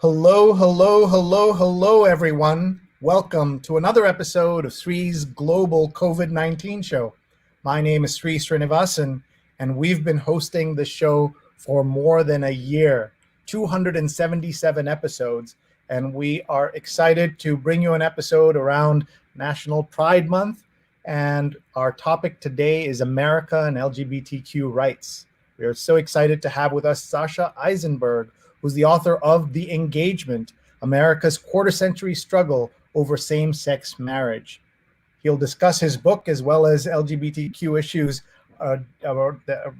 Hello, hello, hello, hello, everyone. Welcome to another episode of Sree's Global COVID-19 Show. My name is Sree Sreenivasan, and we've been hosting the show for more than a year, 277 episodes, and we are excited to bring you an episode around National Pride Month, and our topic today is America and LGBTQ rights. We are so excited to have with us Sasha Issenberg, who's the author of The Engagement, America's Quarter-Century Struggle Over Same-Sex Marriage. He'll discuss his book as well as LGBTQ issues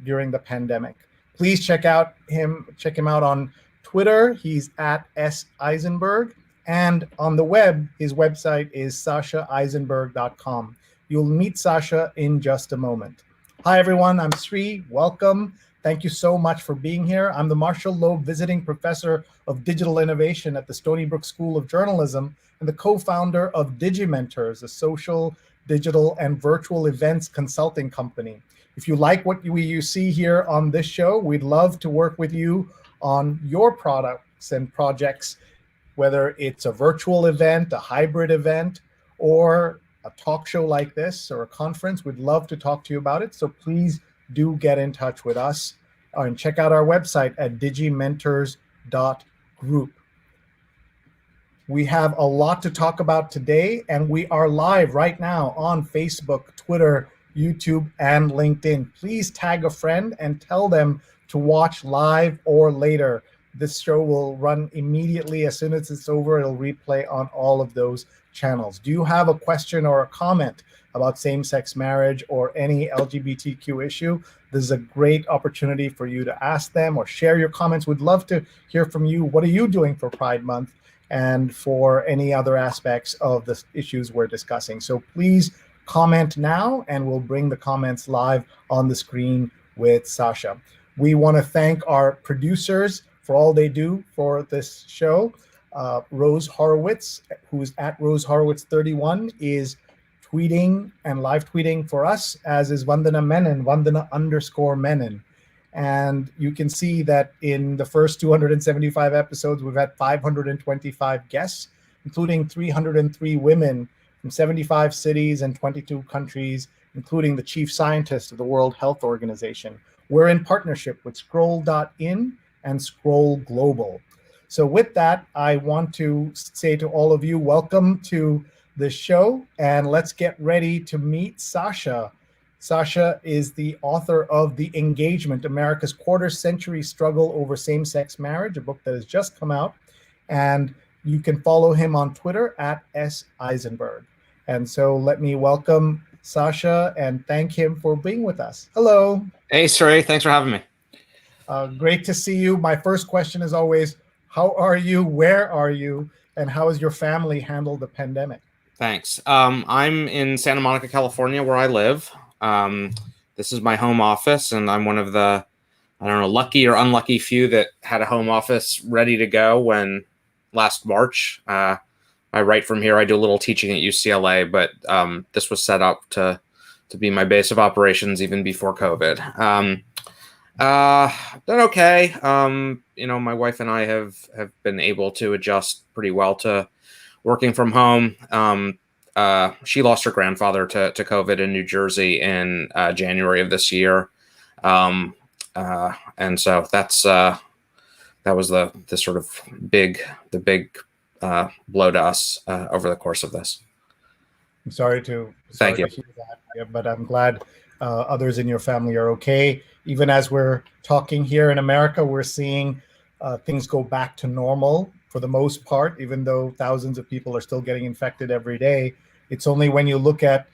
during the pandemic. Please check him out on Twitter. He's at S. Issenberg. And on the web, his website is sashaissenberg.com. You'll meet Sasha in just a moment. Hi, everyone. I'm Sree. Welcome. Thank you so much for being here. I'm the Marshall Loeb Visiting Professor of Digital Innovation at the Stony Brook School of Journalism and the co-founder of Digimentors, a social, digital, and virtual events consulting company. If you like what you see here on this show, we'd love to work with you on your products and projects, whether it's a virtual event, a hybrid event, or a talk show like this or a conference. We'd love to talk to you about it. So please do get in touch with us and check out our website at digimentors.group. We have a lot to talk about today, and we are live right now on Facebook, Twitter, YouTube, and LinkedIn. Please tag a friend and tell them to watch live or later. This show will run immediately. As soon as it's over, it'll replay on all of those channels. Do you have a question or a comment about same-sex marriage or any LGBTQ issue? This is a great opportunity for you to ask them or share your comments. We'd love to hear from you. What are you doing for Pride Month and for any other aspects of the issues we're discussing? So please comment now, and we'll bring the comments live on the screen with Sasha. We want to thank our producers for all they do for this show. Rose Horowitz, who's at Rose Horowitz 31, is tweeting and live tweeting for us, as is Vandana Menon, Vandana_Menon. And you can see that in the first 275 episodes, we've had 525 guests, including 303 women from 75 cities and 22 countries, including the chief scientist of the World Health Organization. We're in partnership with Scroll.in and Scroll Global. So with that, I want to say to all of you, welcome to the show, and let's get ready to meet Sasha. Sasha is the author of The Engagement, America's Quarter-Century Struggle Over Same-Sex Marriage, a book that has just come out, and you can follow him on Twitter at S. Issenberg. And so let me welcome Sasha and thank him for being with us. Hello. Hey, Sree, thanks for having me. Great to see you. My first question is always, how are you? Where are you? And how has your family handled the pandemic? Thanks. I'm in Santa Monica, California, where I live. This is my home office, and I'm one of the, lucky or unlucky few that had a home office ready to go when last March. I write from here. I do a little teaching at UCLA, but this was set up to be my base of operations even before COVID. Done okay. My wife and I have been able to adjust pretty well to working from home. She lost her grandfather to COVID in New Jersey in January of this year. And so that was the sort of big blow to us over the course of this. I'm sorry to Thank you. hear that, but I'm glad others in your family are okay. Even as we're talking here in America, we're seeing things go back to normal for the most part, even though thousands of people are still getting infected every day. It's only when you look at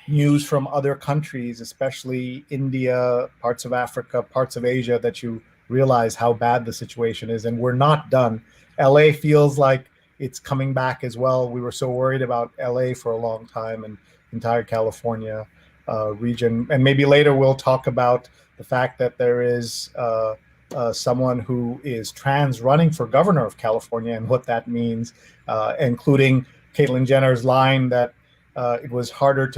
news from other countries, especially India, parts of Africa, parts of Asia, that you realize how bad the situation is. And we're not done. LA feels like it's coming back as well. We were so worried about LA for a long time and entire California region. And maybe later we'll talk about the fact that there is someone who is trans running for governor of California and what that means, including Caitlyn Jenner's line that it was harder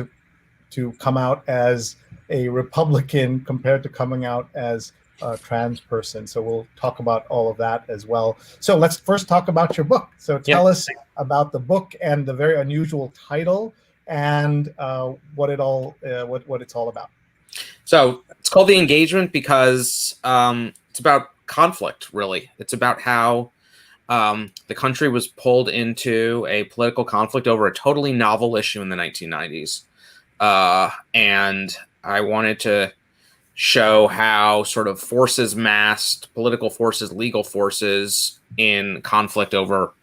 to come out as a Republican compared to coming out as trans person. So we'll talk about all of that as well. So let's first talk about your book. So tell us about the book and the very unusual title and what it's all about. So it's called The Engagement because it's about conflict, really. It's about how the country was pulled into a political conflict over a totally novel issue in the 1990s. And I wanted to show how sort of forces massed, political forces, legal forces in conflict over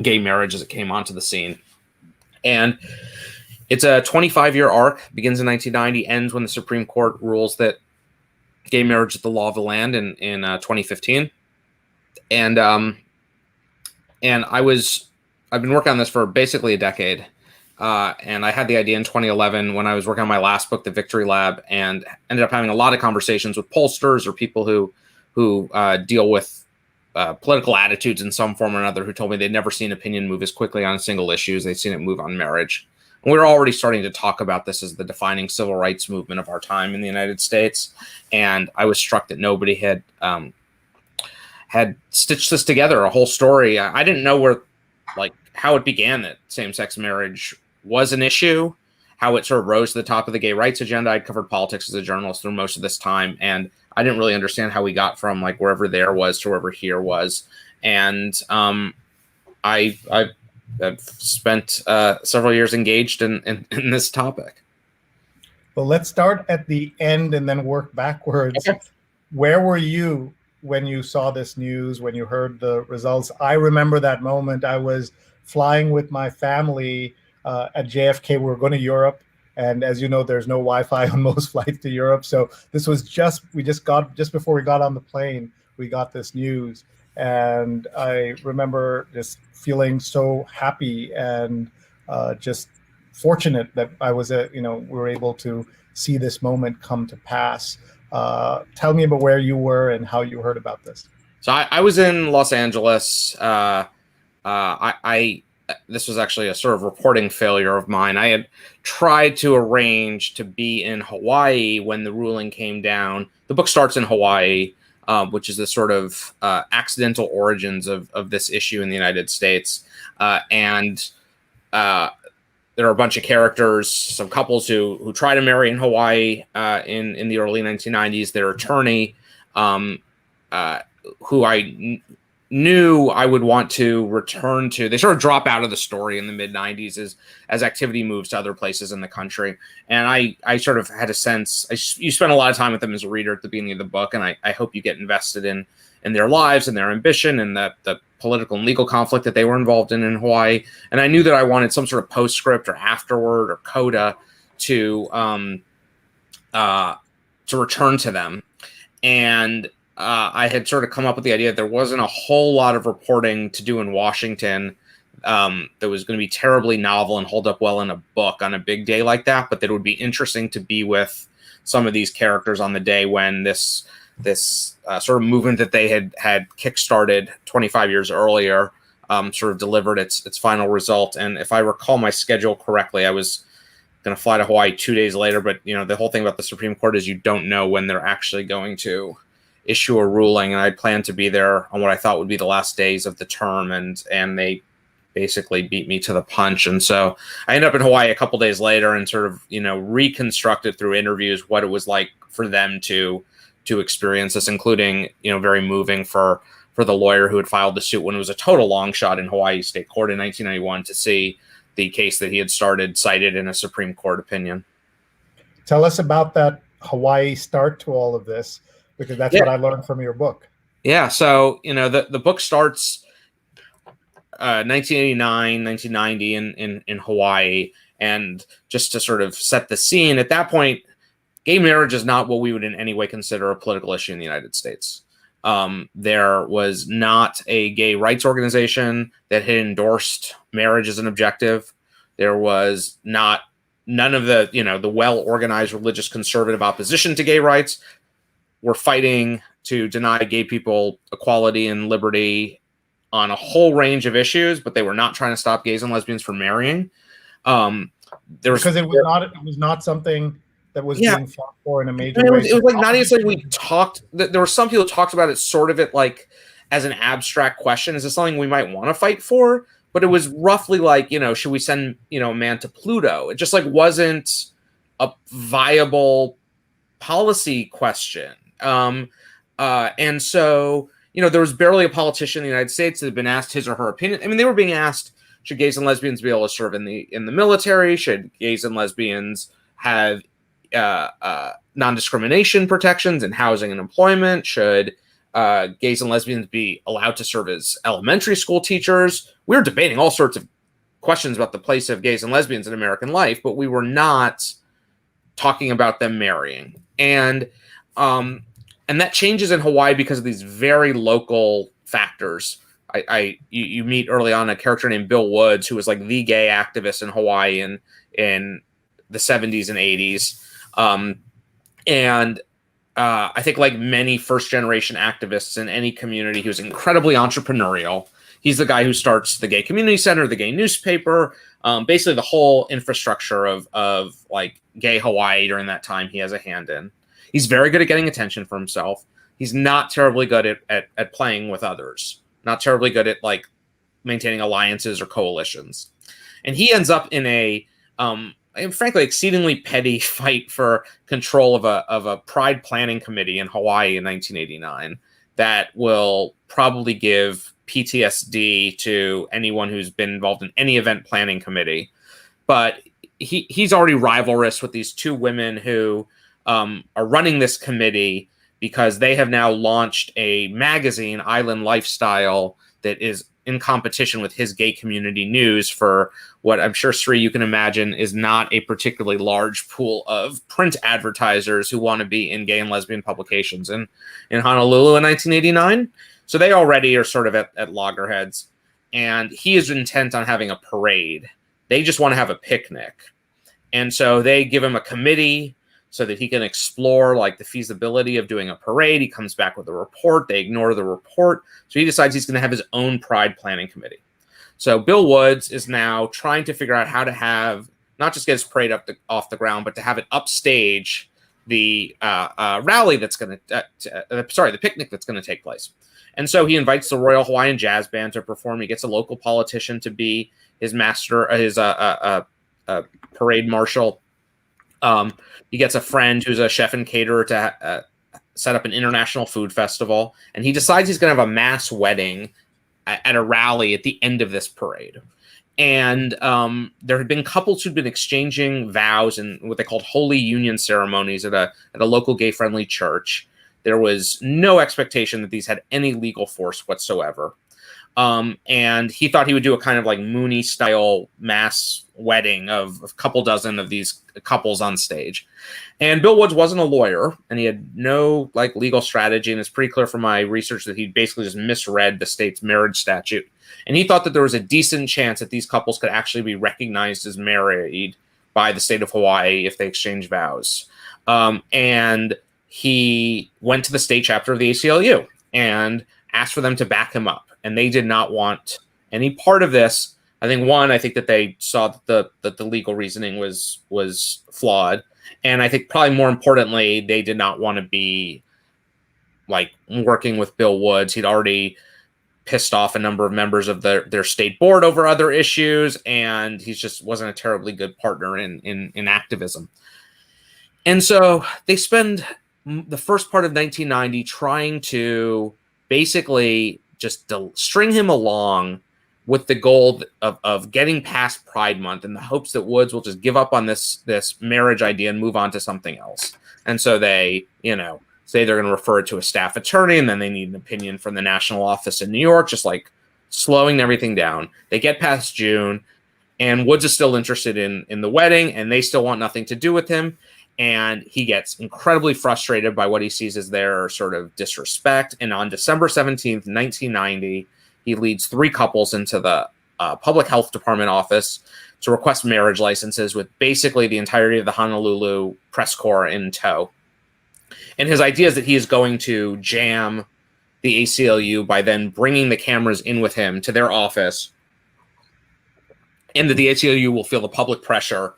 gay marriage as it came onto the scene. And it's a 25-year arc, begins in 1990, ends when the Supreme Court rules that gay marriage is the law of the land in 2015. And I've been working on this for basically a decade. And I had the idea in 2011 when I was working on my last book, The Victory Lab, and ended up having a lot of conversations with pollsters or people who deal with political attitudes in some form or another, who told me they'd never seen opinion move as quickly on single issues. They'd seen it move on marriage. And we were already starting to talk about this as the defining civil rights movement of our time in the United States. And I was struck that nobody had stitched this together, a whole story. I didn't know how it began that same-sex marriage was an issue, how it sort of rose to the top of the gay rights agenda. I'd covered politics as a journalist through most of this time, and I didn't really understand how we got from wherever there was to wherever here was. And I've spent several years engaged in this topic. Well, let's start at the end and then work backwards. Okay. Where were you when you saw this news, when you heard the results? I remember that moment. I was flying with my family at JFK. We were going to Europe. And as you know, there's no Wi-Fi on most flights to Europe. So this was just before we got on the plane, we got this news. And I remember just feeling so happy and just fortunate that I was we were able to see this moment come to pass. Tell me about where you were and how you heard about this. So I was in Los Angeles. This was actually a sort of reporting failure of mine. I had tried to arrange to be in Hawaii when the ruling came down. The book starts in Hawaii, which is the sort of accidental origins of this issue in the United States. And there are a bunch of characters, some couples who try to marry in Hawaii in the early 1990s. Their attorney, who I knew I would want to return to. They sort of drop out of the story in the mid-90s as activity moves to other places in the country. And I sort of had a sense, you spend a lot of time with them as a reader at the beginning of the book, and I hope you get invested in their lives and their ambition and the political and legal conflict that they were involved in Hawaii. And I knew that I wanted some sort of postscript or afterword or coda to return to them. And I had sort of come up with the idea that there wasn't a whole lot of reporting to do in Washington that was going to be terribly novel and hold up well in a book on a big day like that, but that it would be interesting to be with some of these characters on the day when this sort of movement that they had kickstarted 25 years earlier sort of delivered its final result. And if I recall my schedule correctly, I was going to fly to Hawaii 2 days later, but the whole thing about the Supreme Court is you don't know when they're actually going to issue a ruling, and I planned to be there on what I thought would be the last days of the term, and they basically beat me to the punch. And so I ended up in Hawaii a couple days later and sort of reconstructed through interviews what it was like for them to experience this, including very moving for the lawyer who had filed the suit when it was a total long shot in Hawaii State Court in 1991 to see the case that he had started cited in a Supreme Court opinion. Tell us about that Hawaii start to all of this, because that's what I learned from your book. Yeah. So, the book starts 1989, 1990 in Hawaii. And just to sort of set the scene, at that point, gay marriage is not what we would in any way consider a political issue in the United States. There was not a gay rights organization that had endorsed marriage as an objective. There was none of the well-organized religious conservative opposition to gay rights were fighting to deny gay people equality and liberty on a whole range of issues, but they were not trying to stop gays and lesbians from marrying. Because it was not something that was Yeah. being fought for in a major And way. it was like not even we talked. There were some people who talked about it sort of it like as an abstract question. Is this something we might want to fight for? But it was roughly like, should we send, a man to Pluto? It just like wasn't a viable policy question. And so, there was barely a politician in the United States that had been asked his or her opinion. I mean, they were being asked, should gays and lesbians be able to serve in the military? Should gays and lesbians have non-discrimination protections in housing and employment? Should gays and lesbians be allowed to serve as elementary school teachers? We were debating all sorts of questions about the place of gays and lesbians in American life, but we were not talking about them marrying. And that changes in Hawaii because of these very local factors. You meet early on a character named Bill Woods, who was like the gay activist in Hawaii in the 70s and 80s. I think like many first generation activists in any community, he was incredibly entrepreneurial. He's the guy who starts the Gay Community Center, the gay newspaper, basically the whole infrastructure of like gay Hawaii during that time he has a hand in. He's very good at getting attention for himself. He's not terribly good at playing with others, not terribly good at like maintaining alliances or coalitions. And he ends up in a, frankly, exceedingly petty fight for control of a pride planning committee in Hawaii in 1989 that will probably give PTSD to anyone who's been involved in any event planning committee. But he's already rivalrous with these two women who are running this committee because they have now launched a magazine, Island Lifestyle, that is in competition with his Gay Community News for what I'm sure, Sree, you can imagine is not a particularly large pool of print advertisers who want to be in gay and lesbian publications in Honolulu in 1989. So they already are sort of at loggerheads. And he is intent on having a parade. They just want to have a picnic. And so they give him a committee so that he can explore like the feasibility of doing a parade. He comes back with a report. They ignore the report. So he decides he's going to have his own pride planning committee. So Bill Woods is now trying to figure out how to have, not just get his parade off the ground, but to have it upstage the rally that's going to, the picnic that's going to take place. And so he invites the Royal Hawaiian Jazz Band to perform. He gets a local politician to be his master, his parade marshal. He gets a friend who's a chef and caterer to set up an international food festival. And he decides he's going to have a mass wedding at a rally at the end of this parade. And there had been couples who'd been exchanging vows in what they called holy union ceremonies at a local gay-friendly church. There was no expectation that these had any legal force whatsoever. And he thought he would do a kind of like Mooney-style mass wedding of a couple dozen of these couples on stage. And Bill Woods wasn't a lawyer, and he had no like legal strategy. And it's pretty clear from my research that he basically just misread the state's marriage statute. And he thought that there was a decent chance that these couples could actually be recognized as married by the state of Hawaii if they exchange vows. And he went to the state chapter of the ACLU and asked for them to back him up. And they did not want any part of this. I think that they saw that the legal reasoning was flawed. And I think probably more importantly, they did not want to be like working with Bill Woods. He'd already pissed off a number of members of their state board over other issues, and he just wasn't a terribly good partner in activism. And so they spend the first part of 1990 trying to basically just string him along with the goal of getting past Pride Month in the hopes that Woods will just give up on this marriage idea and move on to something else. And so they, say they're going to refer it to a staff attorney, and then they need an opinion from the national office in New York, just like slowing everything down. They get past June, and Woods is still interested in the wedding, and they still want nothing to do with him. And he gets incredibly frustrated by what he sees as their sort of disrespect. And on December 17th, 1990, he leads 3 couples into the public health department office to request marriage licenses with basically the entirety of the Honolulu press corps in tow. And his idea is that he is going to jam the ACLU by then bringing the cameras in with him to their office, and that the ACLU will feel the public pressure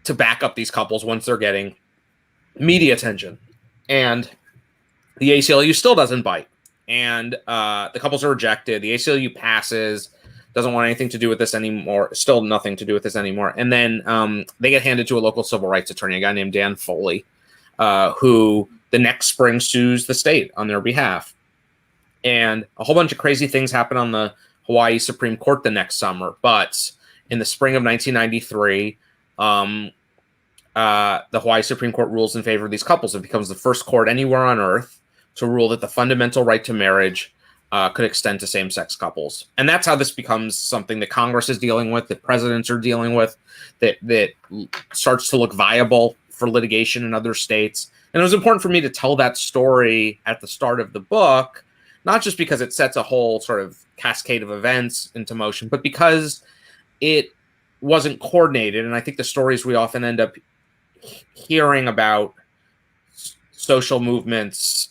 to back up these couples once they're getting media attention. And the ACLU still doesn't bite. And the couples are rejected. The ACLU passes, doesn't want anything to do with this anymore, still nothing to do with this anymore. And then they get handed to a local civil rights attorney, a guy named Dan Foley, who the next spring sues the state on their behalf. And a whole bunch of crazy things happen on the Hawaii Supreme Court the next summer. But in the spring of 1993, the Hawaii Supreme Court rules in favor of these couples. It becomes the first court anywhere on earth to rule that the fundamental right to marriage could extend to same-sex couples. And that's how this becomes something that Congress is dealing with, that presidents are dealing with, that starts to look viable for litigation in other states. And it was important for me to tell that story at the start of the book, not just because it sets a whole sort of cascade of events into motion, but because it wasn't coordinated. And I think the stories we often end up hearing about social movements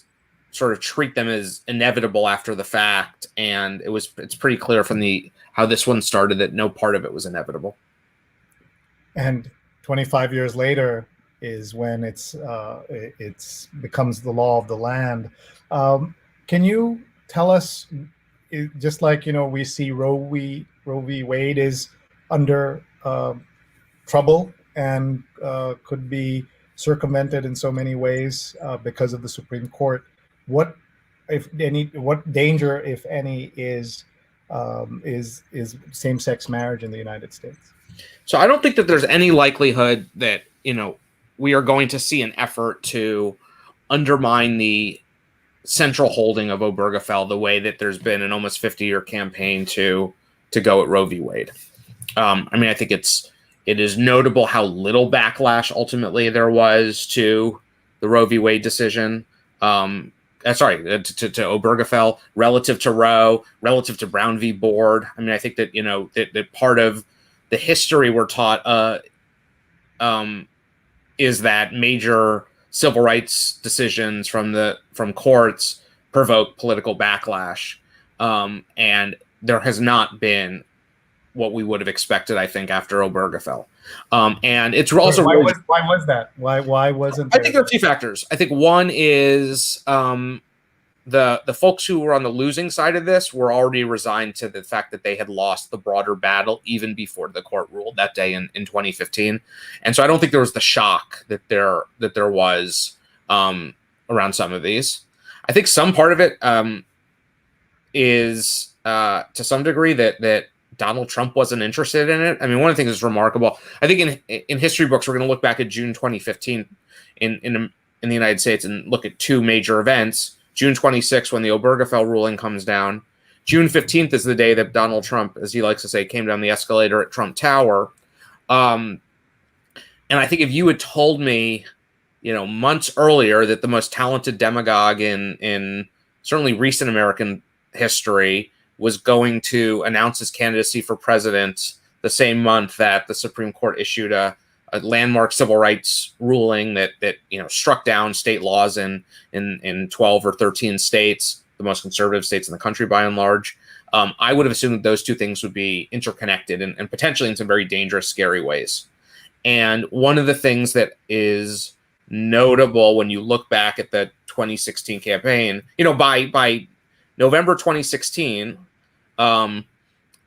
sort of treat them as inevitable after the fact, and it's pretty clear from how this one started that no part of it was inevitable. And 25 years later is when it's becomes the law of the land. Can you tell us, just like we see Roe v. Wade is under trouble and could be circumvented in so many ways because of the Supreme Court. What danger, if any, is same-sex marriage in the United States? So I don't think that there's any likelihood that we are going to see an effort to undermine the central holding of Obergefell the way that there's been an almost 50-year campaign to go at Roe v. Wade. I think it is notable how little backlash ultimately there was to the Roe v. Wade decision. To Obergefell relative to Roe, relative to Brown v. Board. I think that that part of the history we're taught is that major civil rights decisions from courts provoke political backlash, and there has not been what we would have expected, I think, after Obergefell. And it's also why was that? Why wasn't there? I think there are two factors. I think one is the folks who were on the losing side of this were already resigned to the fact that they had lost the broader battle even before the court ruled that day in 2015. And so I don't think there was the shock that there was around some of these. I think some part of it is to some degree that Donald Trump wasn't interested in it. One of the things that's remarkable, I think in history books, we're going to look back at June 2015 in the United States and look at two major events. June 26th, when the Obergefell ruling comes down. June 15th is the day that Donald Trump, as he likes to say, came down the escalator at Trump Tower. And I think if you had told me, months earlier that the most talented demagogue in certainly recent American history was going to announce his candidacy for president the same month that the Supreme Court issued a landmark civil rights ruling that struck down state laws in 12 or 13 states, the most conservative states in the country by and large, I would have assumed that those two things would be interconnected and potentially in some very dangerous, scary ways. And one of the things that is notable when you look back at the 2016 campaign, by November 2016, we're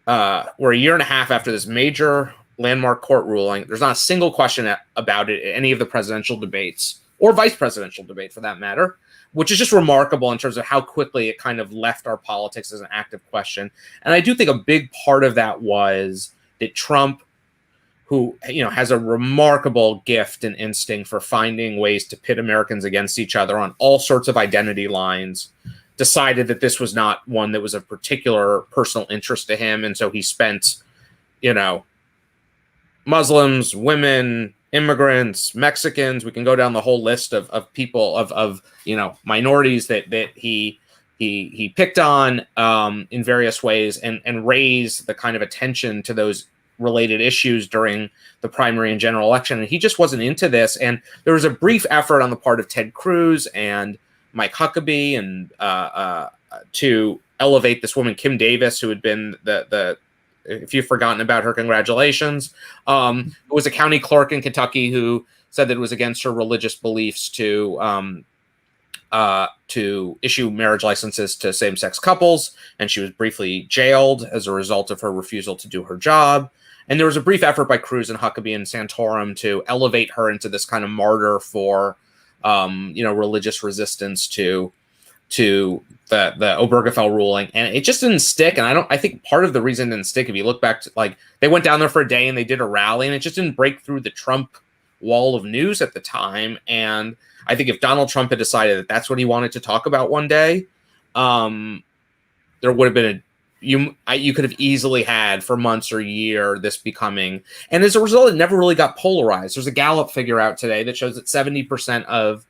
a year and a half after this major landmark court ruling. There's not a single question about it in any of the presidential debates or vice presidential debate for that matter, which is just remarkable in terms of how quickly it kind of left our politics as an active question. And I do think a big part of that was that Trump, who has a remarkable gift and instinct for finding ways to pit Americans against each other on all sorts of identity lines, decided that this was not one that was of particular personal interest to him. And so he spent, Muslims, women, immigrants, Mexicans, we can go down the whole list of people of minorities that he picked on in various ways and raised the kind of attention to those related issues during the primary and general election. And he just wasn't into this. And there was a brief effort on the part of Ted Cruz and Mike Huckabee and to elevate this woman, Kim Davis, who had been the if you've forgotten about her, congratulations. It was a county clerk in Kentucky who said that it was against her religious beliefs to issue marriage licenses to same-sex couples, and she was briefly jailed as a result of her refusal to do her job. And there was a brief effort by Cruz and Huckabee and Santorum to elevate her into this kind of martyr for, religious resistance to the Obergefell ruling, and it just didn't stick. And I think part of the reason it didn't stick, if you look back to, like, they went down there for a day and they did a rally, and it just didn't break through the Trump wall of news at the time. And I think if Donald Trump had decided that that's what he wanted to talk about one day, there would have been you could have easily had for months or a year this becoming, and as a result, it never really got polarized. There's a Gallup figure out today that shows that 70% of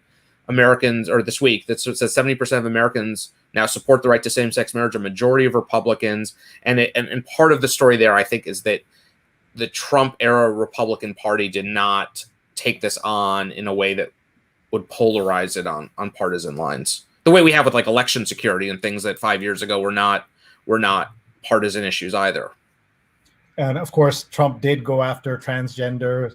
Americans, or this week, that says 70% of Americans now support the right to same-sex marriage, a majority of Republicans. And part of the story there, I think, is that the Trump era Republican Party did not take this on in a way that would polarize it on partisan lines, the way we have with like election security and things that 5 years ago were not partisan issues either. And of course, Trump did go after transgender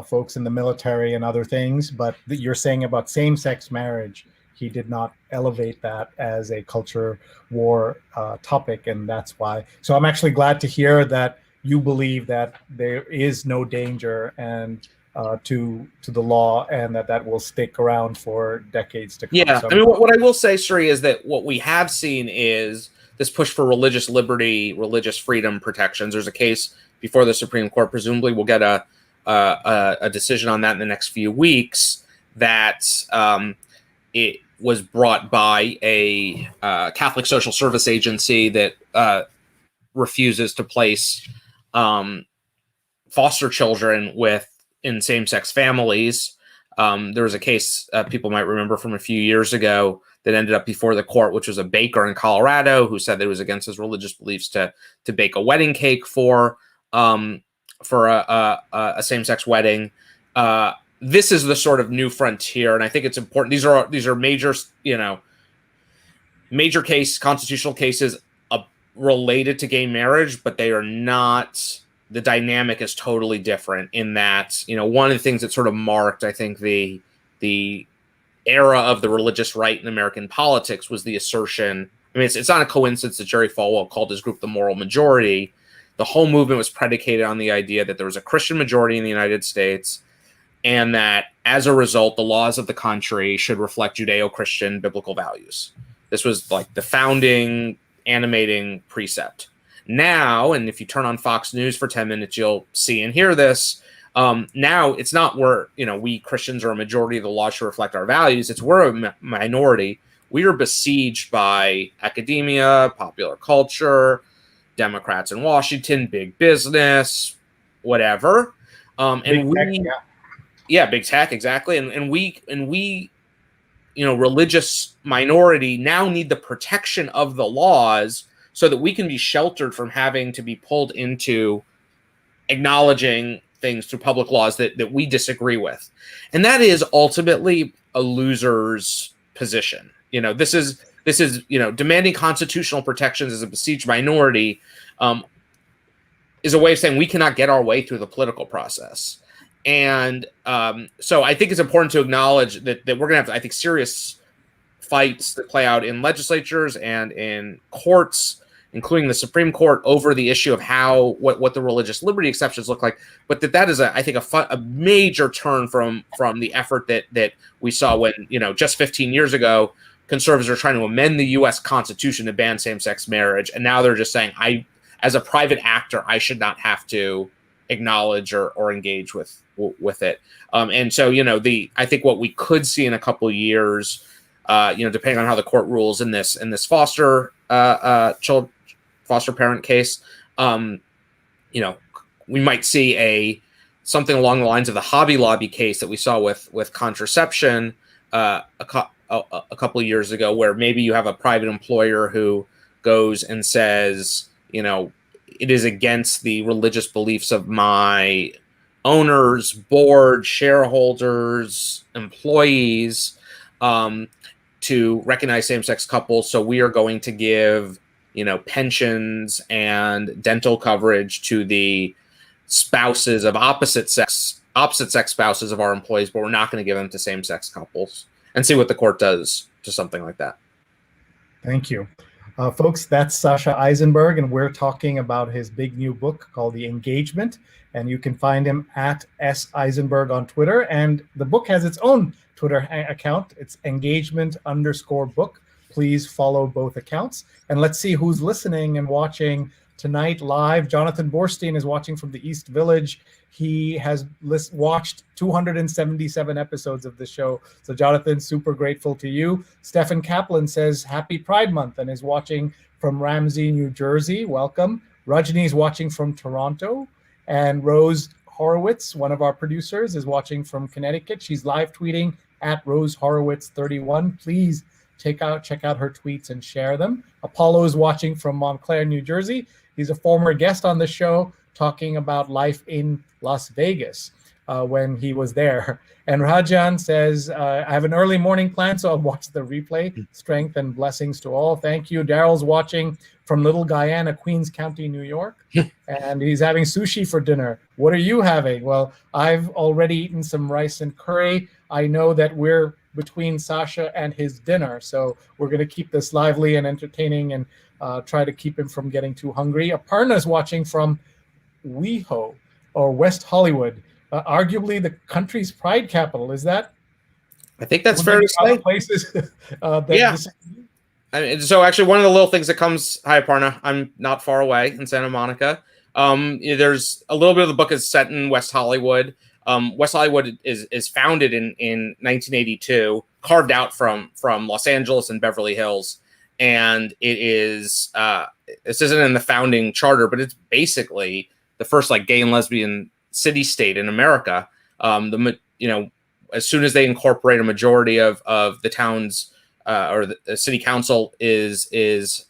folks in the military and other things, but you're saying about same-sex marriage, he did not elevate that as a culture war topic, and that's why. So I'm actually glad to hear that you believe that there is no danger and to the law, and that will stick around for decades to come. Yeah, So I mean, what I will say, Sree, is that what we have seen is this push for religious liberty, religious freedom protections. There's a case before the Supreme Court. Presumably, we'll get a decision on that in the next few weeks. That it was brought by a Catholic social service agency that refuses to place foster children in same-sex families. There was a case people might remember from a few years ago that ended up before the court, which was a baker in Colorado who said that it was against his religious beliefs to bake a wedding cake for a same-sex wedding. This is the sort of new frontier, and I think it's important. These are major, major constitutional cases related to gay marriage, but they are not. The dynamic is totally different in that, one of the things that sort of marked, I think, the era of the religious right in American politics was the assertion. I mean, it's not a coincidence that Jerry Falwell called his group the moral majority. The whole movement was predicated on the idea that there was a Christian majority in the United States, and that as a result, the laws of the country should reflect Judeo-Christian biblical values. This was like the founding animating precept. Now, and if you turn on Fox News for 10 minutes, you'll see and hear this. Now it's not where, we Christians are a majority, the law should reflect our values. It's we're a minority. We are besieged by academia, popular culture, Democrats in Washington, big business, whatever. Big tech, exactly. And we, religious minority now need the protection of the laws so that we can be sheltered from having to be pulled into acknowledging things through public laws that we disagree with. And that is ultimately a loser's position. This is demanding constitutional protections as a besieged minority is a way of saying we cannot get our way through the political process. And so I think it's important to acknowledge that we're going to have, I think, serious fights that play out in legislatures and in courts, including the Supreme Court, over the issue of what the religious liberty exceptions look like. But that is, I think, a major turn from the effort that we saw when, just 15 years ago, conservatives are trying to amend the U.S. Constitution to ban same-sex marriage. And now they're just saying, as a private actor, I should not have to acknowledge or engage with it. And so, I think what we could see in a couple of years, depending on how the court rules in this foster parent case, we might see something along the lines of the Hobby Lobby case that we saw with contraception a couple of years ago, where maybe you have a private employer who goes and says, it is against the religious beliefs of my owners, board, shareholders, employees, to recognize same-sex couples. So we are going to give pensions and dental coverage to the spouses of opposite sex spouses of our employees, but we're not going to give them to same-sex couples, and see what the court does to something like that. Thank you. Folks, that's Sasha Issenberg, and we're talking about his big new book called The Engagement, and you can find him at S. Eisenberg on Twitter, and the book has its own Twitter account. It's engagement_book. Please follow both accounts, and let's see who's listening and watching tonight live. Jonathan Borstein is watching from the East Village. He has watched 277 episodes of the show. So Jonathan, super grateful to you. Stephen Kaplan says, happy Pride Month, and is watching from Ramsey, New Jersey. Welcome. Rajni is watching from Toronto. And Rose Horowitz, one of our producers, is watching from Connecticut. She's live tweeting at Rose Horowitz 31. Please check out her tweets and share them. Apollo is watching from Montclair, New Jersey. He's a former guest on the show talking about life in Las Vegas when he was there. And Rajan says, I have an early morning plan, so I'll watch the replay. Strength and blessings to all. Thank you. Daryl's watching from Little Guyana, Queens County, New York. And he's having sushi for dinner. What are you having? Well, I've already eaten some rice and curry. I know that we're between Sasha and his dinner, so we're going to keep this lively and entertaining and try to keep him from getting too hungry. Aparna is watching from WeHo, or West Hollywood, arguably the country's pride capital. Is that? I think that's fair to say. Places yeah. So actually, one of the little things that comes, hi Aparna, I'm not far away in Santa Monica. There's a little bit of the book is set in West Hollywood. West Hollywood is founded in 1982, carved out from Los Angeles and Beverly Hills. And it is, this isn't in the founding charter, but it's basically the first gay and lesbian city state in America. As soon as they incorporate a majority of the town's or the city council is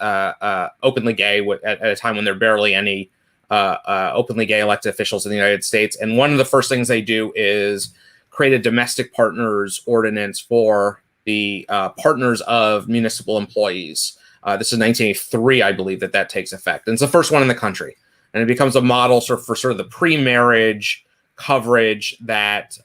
openly gay at a time when there are barely any openly gay elected officials in the United States. And one of the first things they do is create a domestic partners ordinance for the partners of municipal employees. This is 1983, I believe, that takes effect. And it's the first one in the country. And it becomes a model for the pre-marriage coverage that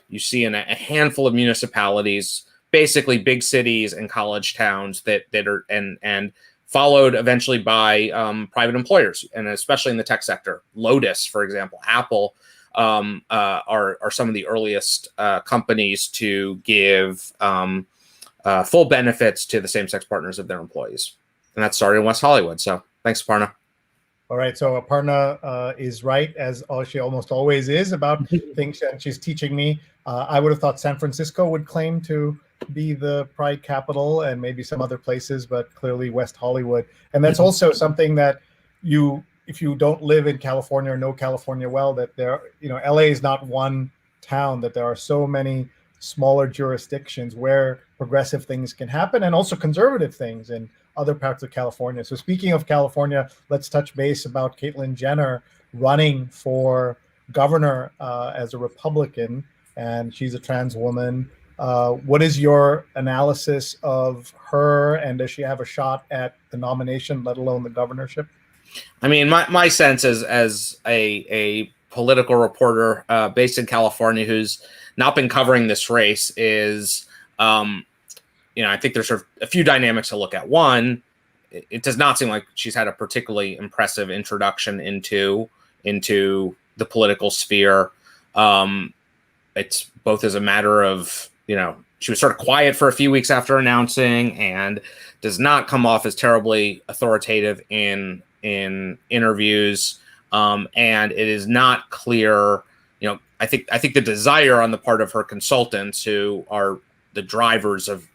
you see in a handful of municipalities, basically big cities and college towns that are and followed eventually by private employers, and especially in the tech sector. Lotus, for example, Apple are some of the earliest companies to give full benefits to the same-sex partners of their employees. And that started in West Hollywood. So thanks, Aparna. All right, so Aparna is right, as she almost always is, about things that she's teaching me. I would have thought San Francisco would claim to be the pride capital, and maybe some other places, but clearly West Hollywood. And that's also something that if you don't live in California or know California well, that LA is not one town, that there are so many smaller jurisdictions where progressive things can happen, and also conservative things in other parts of California. So speaking of California, let's touch base about Caitlyn Jenner running for governor as a Republican, and she's a trans woman. What is your analysis of her, and does she have a shot at the nomination, let alone the governorship? I mean, my sense as a political reporter based in California who's not been covering this race is, I think there's sort of a few dynamics to look at. One, it does not seem like she's had a particularly impressive introduction into the political sphere. It's both as a matter of, she was sort of quiet for a few weeks after announcing, and does not come off as terribly authoritative in interviews. And it is not clear, I think the desire on the part of her consultants, who are the drivers of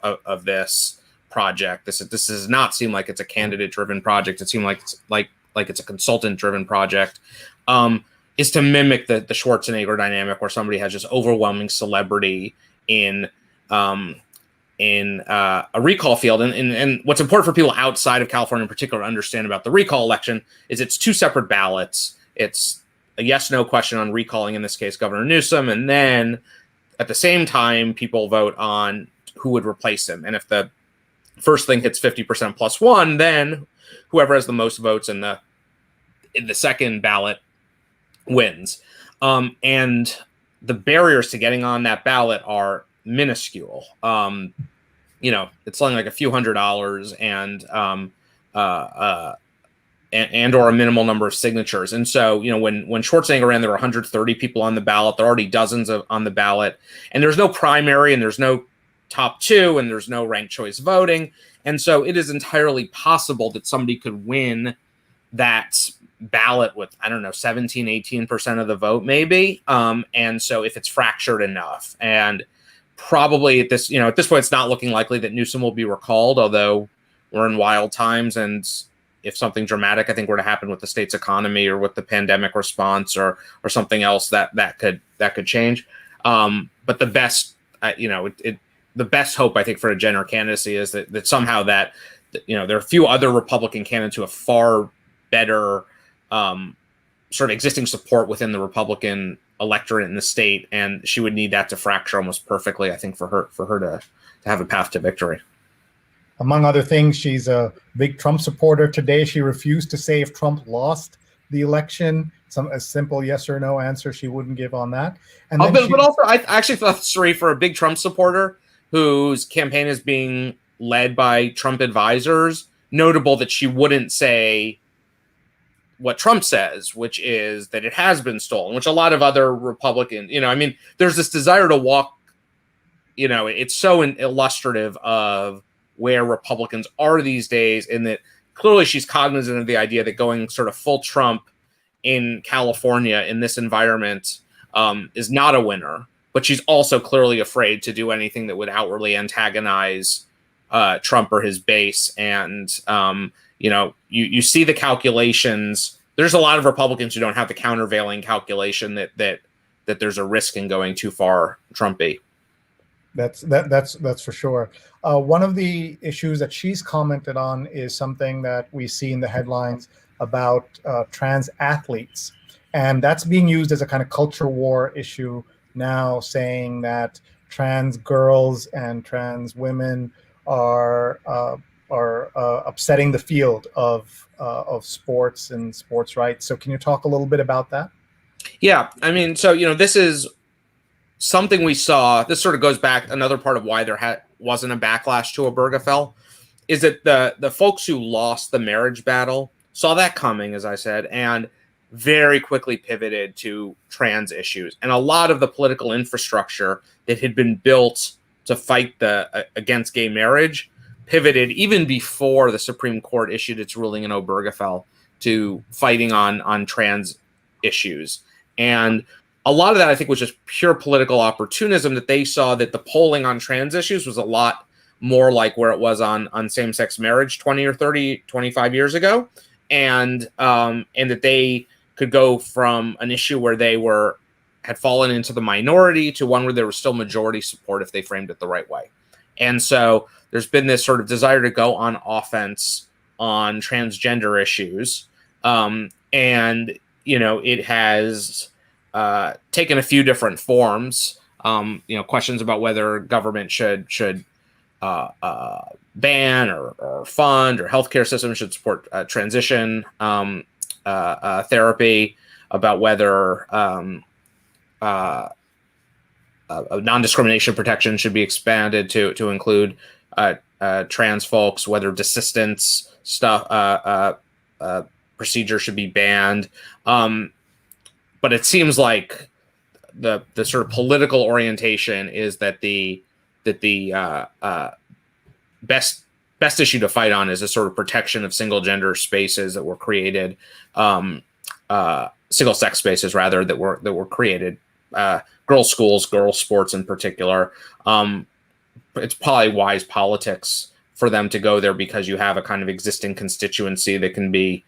this project, this does not seem like it's a candidate-driven project. It seems like it's a consultant-driven project. Is to mimic the Schwarzenegger dynamic, where somebody has just overwhelming celebrity in a recall field. And what's important for people outside of California in particular to understand about the recall election is it's two separate ballots. It's a yes/no question on recalling, in this case, Governor Newsom, and then at the same time, people vote on who would replace him. And if the first thing hits 50% plus one, then whoever has the most votes in the second ballot wins. And the barriers to getting on that ballot are minuscule. It's only like a few $100s and or a minimal number of signatures. And so, when Schwarzenegger ran, there were 130 people on the ballot. There are already dozens on the ballot, and there's no primary, and there's no top two, and there's no ranked choice voting. And so it is entirely possible that somebody could win that ballot with, 17, 18% of the vote, maybe. And so if it's fractured enough, and probably at this point, it's not looking likely that Newsom will be recalled, although we're in wild times. And if something dramatic, I think, were to happen with the state's economy or with the pandemic response or something else, that could change. But the best, the best hope, I think, for a Jenner candidacy is that somehow there are a few other Republican candidates who have far better sort of existing support within the Republican electorate in the state, and she would need that to fracture almost perfectly, I think, for her to have a path to victory. Among other things, she's a big Trump supporter. Today, she refused to say if Trump lost the election. A simple yes or no answer she wouldn't give on that. And but also, I actually thought, Sree, for a big Trump supporter whose campaign is being led by Trump advisors, notable that she wouldn't say what Trump says, which is that it has been stolen, which a lot of other Republicans, there's this desire to walk, it's so illustrative of where Republicans are these days, in that clearly she's cognizant of the idea that going sort of full Trump in California in this environment is not a winner, but she's also clearly afraid to do anything that would outwardly antagonize Trump or his base. And, you see the calculations. There's a lot of Republicans who don't have the countervailing calculation that there's a risk in going too far Trumpy. That's for sure. One of the issues that she's commented on is something that we see in the headlines about trans athletes. And that's being used as a kind of culture war issue now, saying that trans girls and trans women are upsetting the field of sports and sports rights. So can you talk a little bit about that? Yeah, this is something we saw. This sort of goes back, another part of why there wasn't a backlash to Obergefell, is that the folks who lost the marriage battle saw that coming, as I said, and very quickly pivoted to trans issues. And a lot of the political infrastructure that had been built to fight against gay marriage pivoted even before the Supreme Court issued its ruling in Obergefell to fighting on trans issues. And a lot of that, I think, was just pure political opportunism, that they saw that the polling on trans issues was a lot more like where it was on same-sex marriage 20 or 30, 25 years ago. And that they could go from an issue where they had fallen into the minority to one where there was still majority support if they framed it the right way. And so there's been this sort of desire to go on offense on transgender issues. It has taken a few different forms. Questions about whether government should ban or fund, or healthcare systems should support transition therapy, about whether non-discrimination protection should be expanded to include trans folks, whether desistance stuff procedure should be banned. But it seems like the sort of political orientation is that the best issue to fight on is a sort of protection of single gender spaces that were created, single sex spaces rather, that were created, girls' schools, girls' sports in particular. It's probably wise politics for them to go there, because you have a kind of existing constituency that can be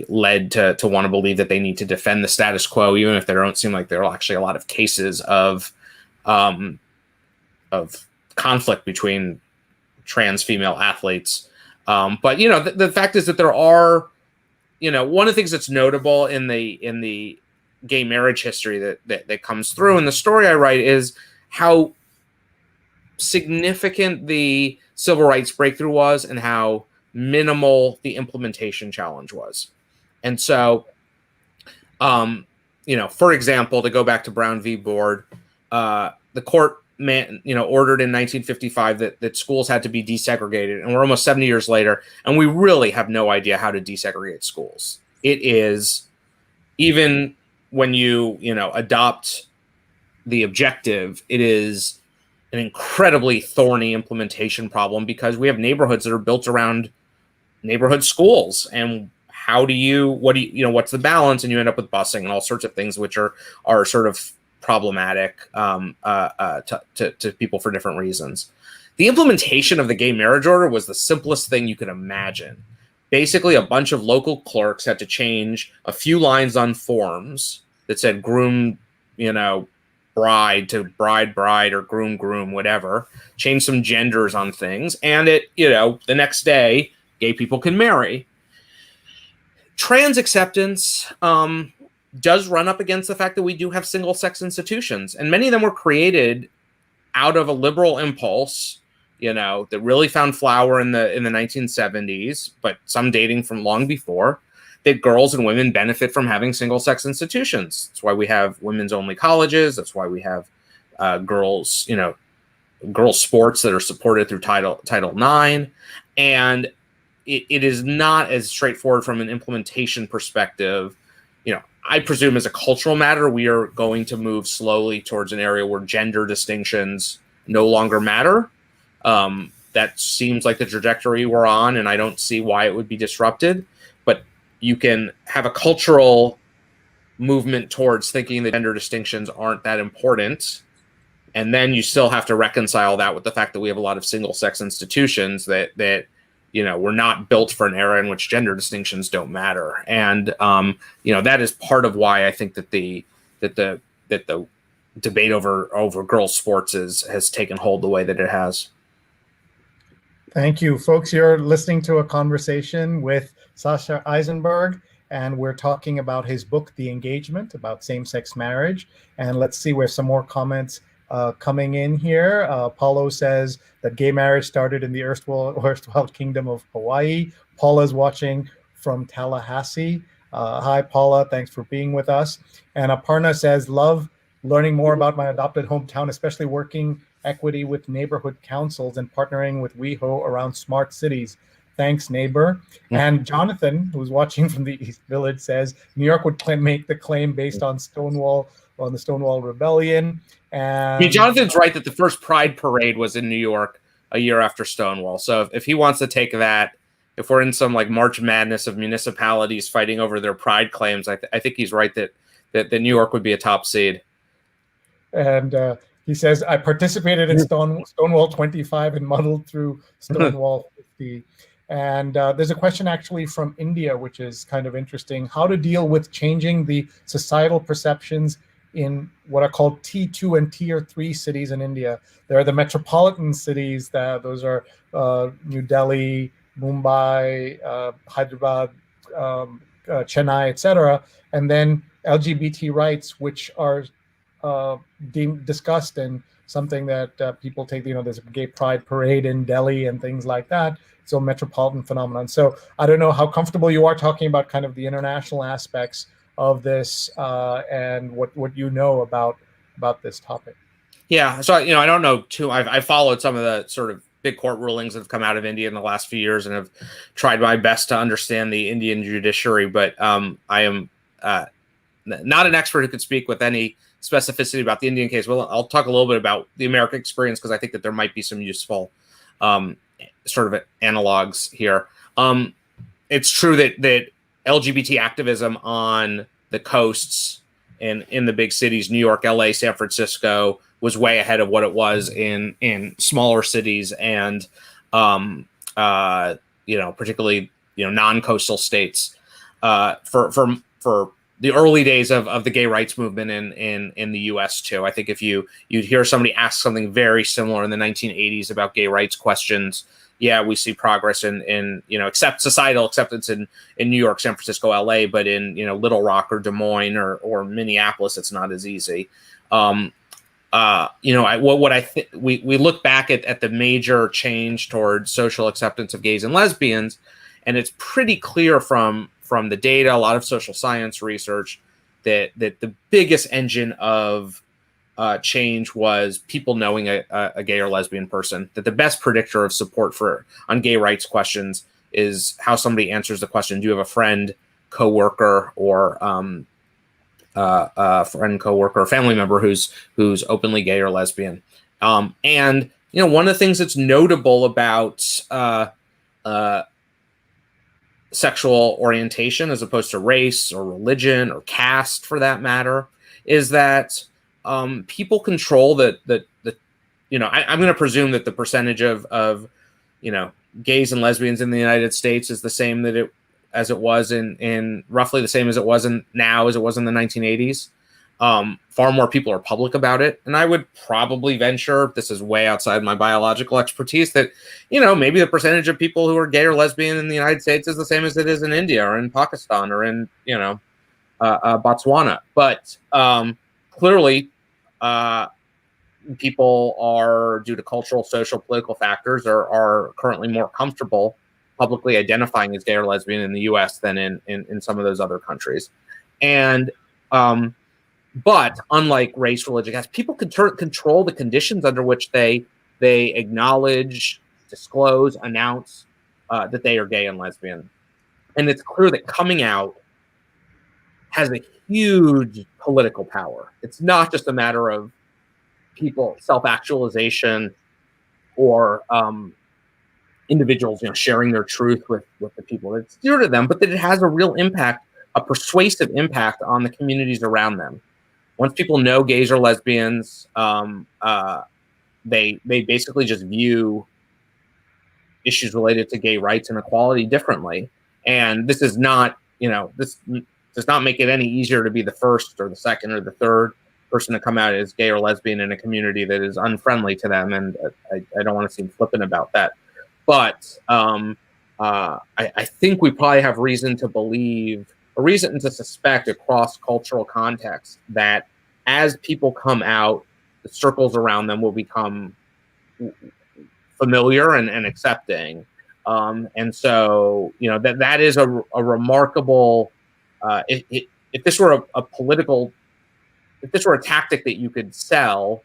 led to want to believe that they need to defend the status quo, even if there don't seem like there are actually a lot of cases of conflict between trans female athletes. But the fact is that there are, one of the things that's notable in the gay marriage history that comes through in the story I write is how significant the civil rights breakthrough was and how minimal the implementation challenge was. And so, for example, to go back to Brown v. Board, the court ordered in 1955 that schools had to be desegregated, and we're almost 70 years later, and we really have no idea how to desegregate schools. It is, even when you adopt the objective, it is an incredibly thorny implementation problem, because we have neighborhoods that are built around neighborhood schools, and what's the balance, and you end up with busing and all sorts of things which are sort of problematic to people for different reasons. The implementation of the gay marriage order was the simplest thing you could imagine. Basically, a bunch of local clerks had to change a few lines on forms that said groom, bride to bride, or groom, whatever, change some genders on things, and the next day, gay people can marry. Trans acceptance does run up against the fact that we do have single-sex institutions, and many of them were created out of a liberal impulse, that really found flower in the 1970s, but some dating from long before, that girls and women benefit from having single-sex institutions. That's why we have women's-only colleges. That's why we have girls sports that are supported through Title IX, and it is not as straightforward from an implementation perspective. I presume as a cultural matter, we are going to move slowly towards an area where gender distinctions no longer matter. That seems like the trajectory we're on, and I don't see why it would be disrupted. But you can have a cultural movement towards thinking that gender distinctions aren't that important, and then you still have to reconcile that with the fact that we have a lot of single-sex institutions that we're not built for an era in which gender distinctions don't matter. And, that is part of why I think that the debate over girls' sports has taken hold the way that it has. Thank you, folks. You're listening to a conversation with Sasha Issenberg, and we're talking about his book, The Engagement, about same-sex marriage. And let's see where some more comments coming in here. Paulo says that gay marriage started in the erstwhile kingdom of Hawaii. Paula's watching from Tallahassee. Hi, Paula. Thanks for being with us. And Aparna says, love learning more about my adopted hometown, especially working equity with neighborhood councils and partnering with WeHo around smart cities. Thanks, neighbor. And Jonathan, who's watching from the East Village, says New York would make the claim based on the Stonewall Rebellion. And Jonathan's right that the first Pride Parade was in New York a year after Stonewall. So if he wants to take that, if we're in some like March Madness of municipalities fighting over their pride claims, I think he's right that New York would be a top seed. And he says, I participated in Stonewall 25 and muddled through Stonewall 50. And there's a question actually from India, which is kind of interesting. How to deal with changing the societal perceptions in what are called T2 and Tier 3 cities in India. There are the metropolitan cities, those are New Delhi, Mumbai, Hyderabad, Chennai, etc. And then LGBT rights, which are discussed and something that people take, there's a gay pride parade in Delhi and things like that. So metropolitan phenomenon. So I don't know how comfortable you are talking about kind of the international aspects of this and what you know about this topic. Yeah, so I don't know too. I've followed some of the sort of big court rulings that have come out of India in the last few years and have tried my best to understand the Indian judiciary. But I am not an expert who could speak with any specificity about the Indian case. Well, I'll talk a little bit about the American experience because I think that there might be some useful sort of analogs here. It's true that LGBT activism on the coasts and in the big cities, New York, LA, San Francisco, was way ahead of what it was in smaller cities and particularly non-coastal states. For the early days of the gay rights movement in the U.S. too. I think if you'd hear somebody ask something very similar in the 1980s about gay rights questions, yeah, we see progress in societal acceptance in New York, San Francisco, LA, but in Little Rock or Des Moines or Minneapolis, it's not as easy. what I think we look back at the major change towards social acceptance of gays and lesbians, and it's pretty clear from the data, a lot of social science research, that the biggest engine of change was people knowing a gay or lesbian person. That the best predictor of support on gay rights questions is how somebody answers the question: do you have a friend, coworker, or friend, coworker, or family member who's openly gay or lesbian? And one of the things that's notable about sexual orientation, as opposed to race or religion or caste, for that matter, is that people control that. I'm going to presume that the percentage of gays and lesbians in the United States is the same as it was in roughly the same as it was in now as it was in the 1980s. Far more people are public about it, and I would probably venture, this is way outside my biological expertise, that maybe the percentage of people who are gay or lesbian in the United States is the same as it is in India or in Pakistan or in Botswana. But clearly, people are, due to cultural, social, political factors, are currently more comfortable publicly identifying as gay or lesbian in the U.S. than in some of those other countries. And but unlike race, religion, people can control the conditions under which they acknowledge, disclose, announce that they are gay and lesbian. And it's clear that coming out has a huge political power. It's not just a matter of people self-actualization or individuals sharing their truth with the people that's dear to them, but that it has a real impact, a persuasive impact on the communities around them. Once people know gays or lesbians, they basically just view issues related to gay rights and equality differently. And this is not, this does not make it any easier to be the first or the second or the third person to come out as gay or lesbian in a community that is unfriendly to them. And I don't want to seem flippant about that. But I think we probably have reason to believe, a reason to suspect across cultural contexts, that as people come out, the circles around them will become familiar and accepting. And so, that is a remarkable, if this were a political, if this were a tactic that you could sell,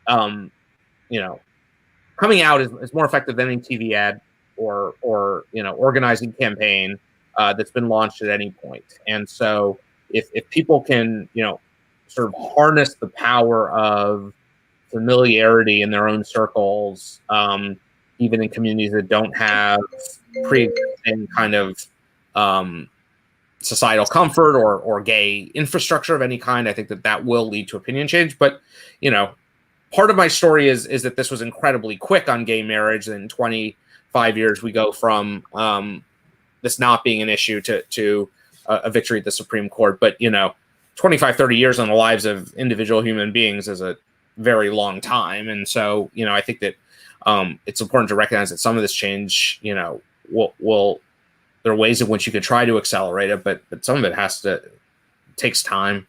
coming out is more effective than any TV ad or organizing campaign that's been launched at any point. And so if people can, sort of harness the power of familiarity in their own circles, even in communities that don't have pre-existing kind of societal comfort or gay infrastructure of any kind, I think that will lead to opinion change. But, part of my story is that this was incredibly quick on gay marriage. In 25 years, we go from this not being an issue to a victory at the Supreme Court. But, 25, 30 years on the lives of individual human beings is a very long time. And so, I think that it's important to recognize that some of this change, will there are ways in which you could try to accelerate it, but some of it takes time.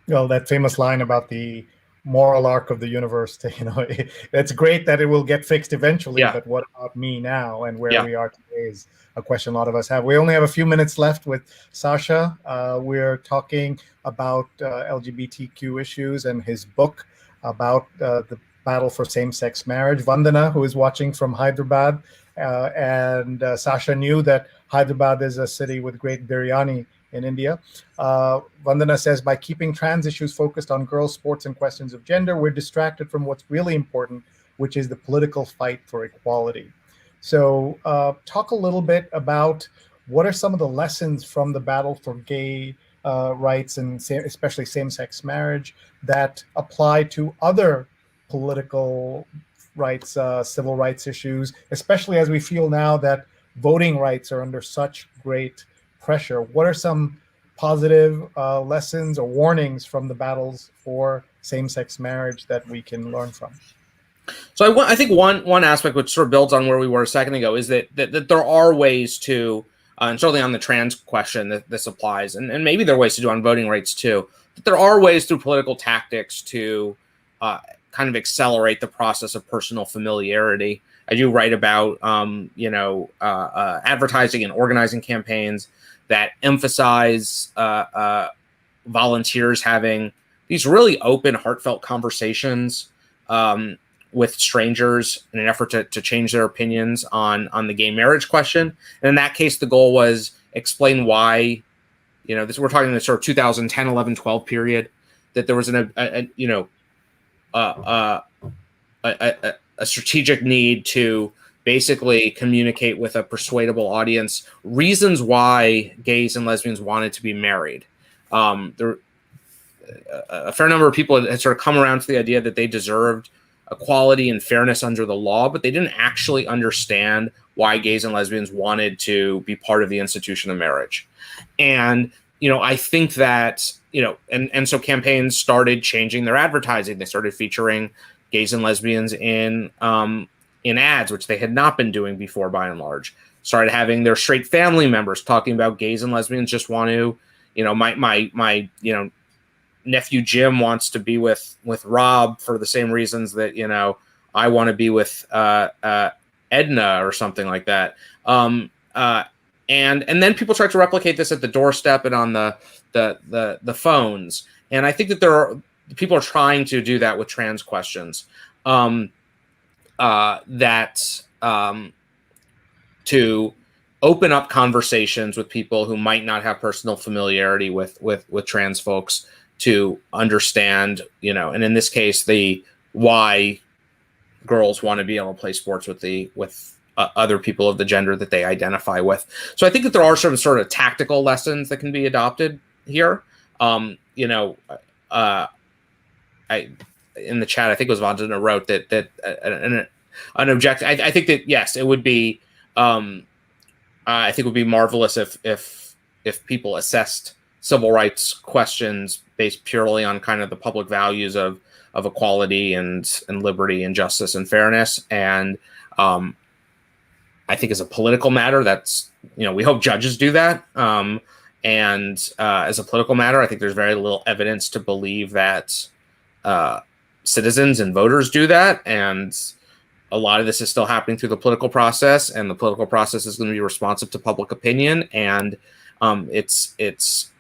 Well, that famous line about the moral arc of the universe, it's great that it will get fixed eventually, but what about me now and where we are today is a question a lot of us have. We only have a few minutes left with Sasha. We're talking about LGBTQ issues and his book about the battle for same-sex marriage. Vandana, who is watching from Hyderabad, and Sasha knew that Hyderabad is a city with great biryani in India. Vandana says, by keeping trans issues focused on girls' sports and questions of gender, we're distracted from what's really important, which is the political fight for equality. So talk a little bit about what are some of the lessons from the battle for gay rights and especially same-sex marriage that apply to other political rights, civil rights issues, especially as we feel now that voting rights are under such great pressure. What are some positive lessons or warnings from the battles for same-sex marriage that we can learn from? So I think one aspect which sort of builds on where we were a second ago is that there are ways to and certainly on the trans question that this applies, and maybe there are ways to do on voting rights too. But there are ways through political tactics to kind of accelerate the process of personal familiarity. I do write about, advertising and organizing campaigns that emphasize volunteers having these really open, heartfelt conversations with strangers in an effort to change their opinions on the gay marriage question. And in that case, the goal was explain why, we're talking the sort of 2010, 11, 12 period, that there was a strategic need to basically communicate with a persuadable audience reasons why gays and lesbians wanted to be married. A fair number of people had sort of come around to the idea that they deserved equality and fairness under the law, but they didn't actually understand why gays and lesbians wanted to be part of the institution of marriage. And, I think that, and so campaigns started changing their advertising. They started featuring gays and lesbians in ads, which they had not been doing before by and large. Started having their straight family members talking about gays and lesbians just want to, my nephew Jim wants to be with Rob for the same reasons that, I want to be with Edna or something like that. And then people try to replicate this at the doorstep and on the phones. And I think that people are trying to do that with trans questions. To open up conversations with people who might not have personal familiarity with trans folks to understand, and in this case, why girls want to be able to play sports with other people of the gender that they identify with. So I think that there are some sort of tactical lessons that can be adopted here. In the chat, I think it was Vandana wrote that an objective. I think that yes, it would be. I think it would be marvelous if people assessed civil rights questions based purely on kind of the public values of equality and liberty and justice and fairness. And I think as a political matter, that's we hope judges do that. And as a political matter, I think there's very little evidence to believe that citizens and voters do that. And a lot of this is still happening through the political process, and the political process is going to be responsive to public opinion. And it's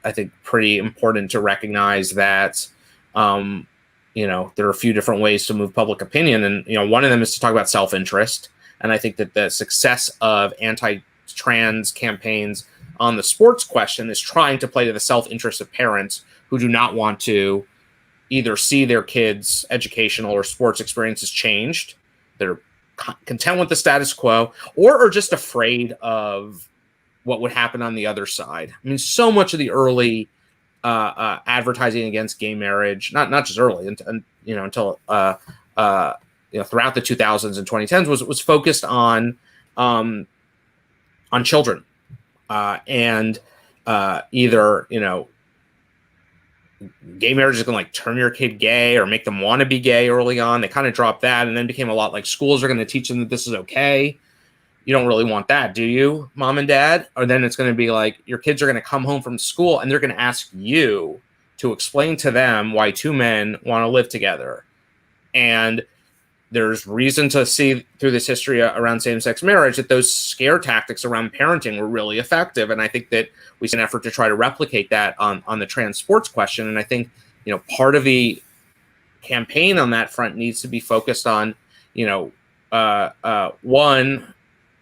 I think pretty important to recognize that there are a few different ways to move public opinion, and one of them is to talk about self-interest. And I think that the success of anti-trans campaigns on the sports question is trying to play to the self-interest of parents who do not want to either see their kids' educational or sports experiences changed. They're content with the status quo, or are just afraid of what would happen on the other side. I mean, so much of the early advertising against gay marriage, not just early, until throughout the 2000s and 2010s, was focused on children, and either gay marriage is going to turn your kid gay or make them want to be gay early on. They kind of dropped that and then became a lot like schools are going to teach them that this is okay. You don't really want that, do you, mom and dad? Or then it's going to be like your kids are going to come home from school and they're going to ask you to explain to them why two men want to live together. And there's reason to see through this history around same-sex marriage that those scare tactics around parenting were really effective. And I think that we see an effort to try to replicate that on the trans sports question. And I think, part of the campaign on that front needs to be focused on, one,